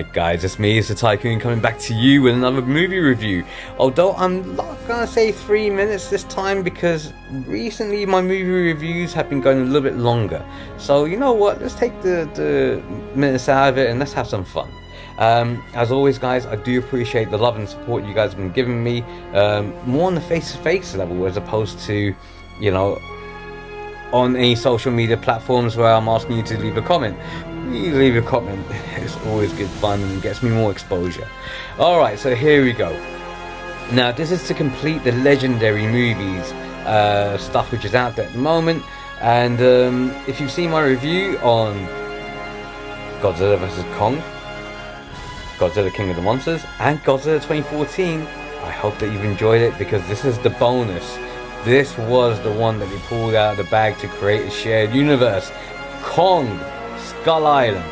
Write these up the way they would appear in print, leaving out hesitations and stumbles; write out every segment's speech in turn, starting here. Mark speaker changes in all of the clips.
Speaker 1: Alright guys, it's me, it's the Tycoon, coming back to you with another movie review. Although I'm not gonna say 3 minutes this time, because recently my movie reviews have been going a little bit longer. So you know what, let's take the minutes out of it and let's have some fun. As always guys, I do appreciate the love and support you guys have been giving me, more on the face-to-face level as opposed to, you know, on any social media platforms where I'm asking you to leave a comment. Please leave a comment. It's always good fun and gets me more exposure. Alright, so here we go. Now this is to complete the legendary movies stuff which is out there at the moment. And if you've seen my review on Godzilla vs. Kong, Godzilla King of the Monsters, and Godzilla 2014, I hope that you've enjoyed it, because this is the bonus. This was the one that they pulled out of the bag to create a shared universe. Kong Skull Island.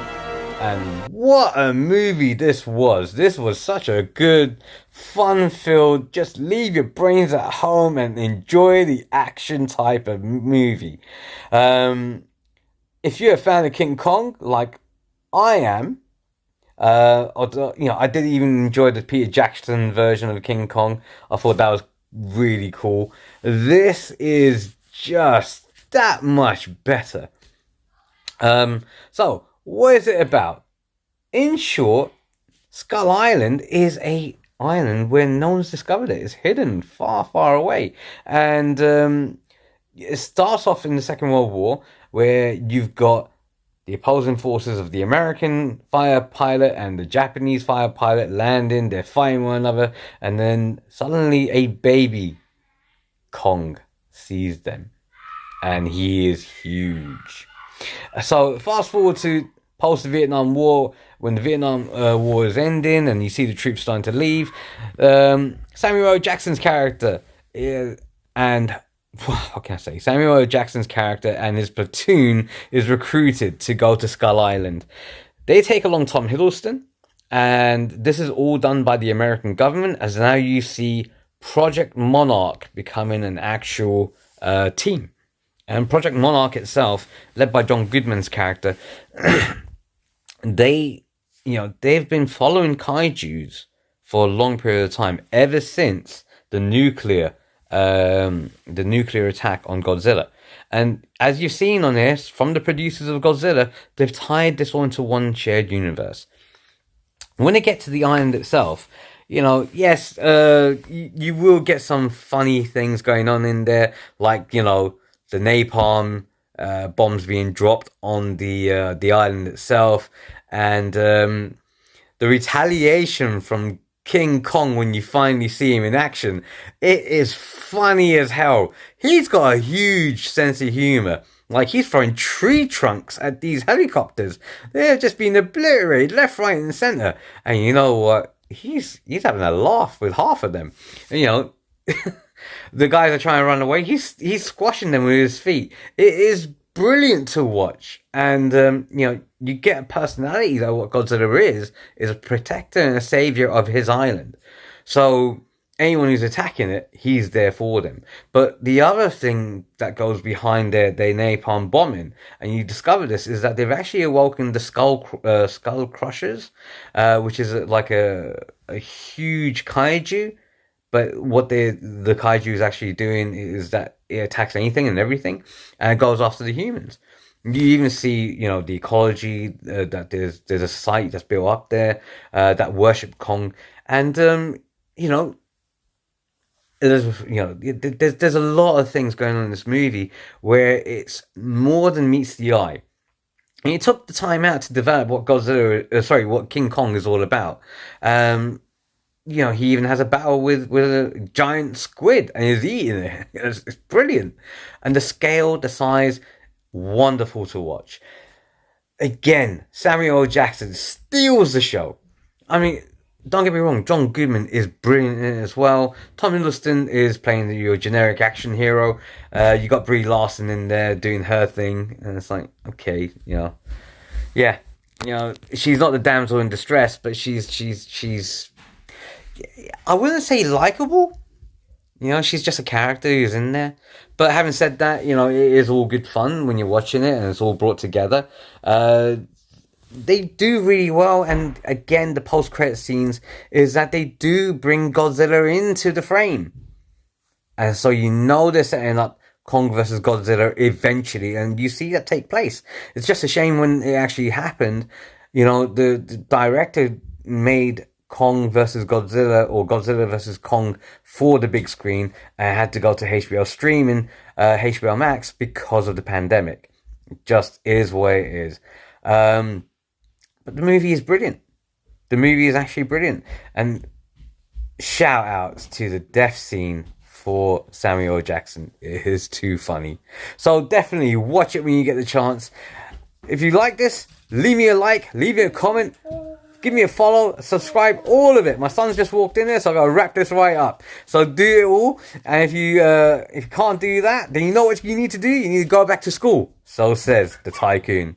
Speaker 1: And what a movie this was. This was such a good, fun-filled, just leave your brains at home and enjoy the action type of movie. If you're a fan of King Kong, like I am, I did even enjoy the Peter Jackson version of King Kong. I thought that was really cool. This is just that much better. So what is it about? In short, Skull Island is a island where no one's discovered it. It's hidden far, far away. And it starts off in the Second World War, where you've got the opposing forces of the American fighter pilot and the Japanese fighter pilot landing. They're fighting one another, and then suddenly a baby Kong sees them, and he is huge. So fast forward to post the Vietnam War, when the Vietnam War is ending and you see the troops starting to leave. Samuel L. Jackson's character Samuel L. Jackson's character and his platoon is recruited to go to Skull Island. They take along Tom Hiddleston, and this is all done by the American government, as now you see Project Monarch becoming an actual team. And Project Monarch itself, led by John Goodman's character, they've been following kaijus for a long period of time, ever since the nuclear attack on Godzilla. And as you've seen on this, from the producers of Godzilla, they've tied this all into one shared universe. When they get to the island itself, yes, you will get some funny things going on in there, like, the napalm bombs being dropped on the island itself, and the retaliation from King Kong when you finally see him in action. It is funny as hell. He's got a huge sense of humor. Like, he's throwing tree trunks at these helicopters. They're just being obliterated left, right, and center. And you know what? He's having a laugh with half of them. And, the guys are trying to run away. He's squashing them with his feet. It is brilliant to watch. And, you get a personality, though. What Godzilla is a protector and a savior of his island. So anyone who's attacking it, he's there for them. But the other thing that goes behind their napalm bombing, and you discover this, is that they've actually awoken the skull crushers, which is like a huge kaiju. But what the kaiju is actually doing is that it attacks anything and everything, and it goes after the humans. You even see, the ecology, that there's a site that's built up there that worship Kong, and there's a lot of things going on in this movie where it's more than meets the eye. And it took the time out to develop what King Kong is all about. He even has a battle with a giant squid, and he's eating it. It's brilliant. And the scale, the size, wonderful to watch. Again, Samuel L. Jackson steals the show. I mean, don't get me wrong, John Goodman is brilliant in it as well. Tom Hiddleston is playing your generic action hero. You got Brie Larson in there doing her thing, and it's like, okay, yeah, she's not the damsel in distress, but she's I wouldn't say likable. She's just a character who's in there. But having said that, it is all good fun when you're watching it, and it's all brought together. they do really well. And again, the post-credit scenes is that they do bring Godzilla into the frame. And so you know they're setting up Kong versus Godzilla eventually, and you see that take place. It's just a shame when it actually happened. You know, the director made Kong versus Godzilla or Godzilla versus Kong for the big screen and had to go to HBO streaming, HBO Max, because of the pandemic. It just is what it is. But the movie is brilliant. The movie is actually brilliant. And shout outs to the death scene for Samuel L. Jackson. It is too funny. So definitely watch it when you get the chance. If you like this, leave me a like, leave me a comment, give me a follow, subscribe, all of it. My son's just walked in there, so I've got to wrap this right up. So do it all. And if you can't do that, then you know what you need to do. You need to go back to school. So says the Tycoon.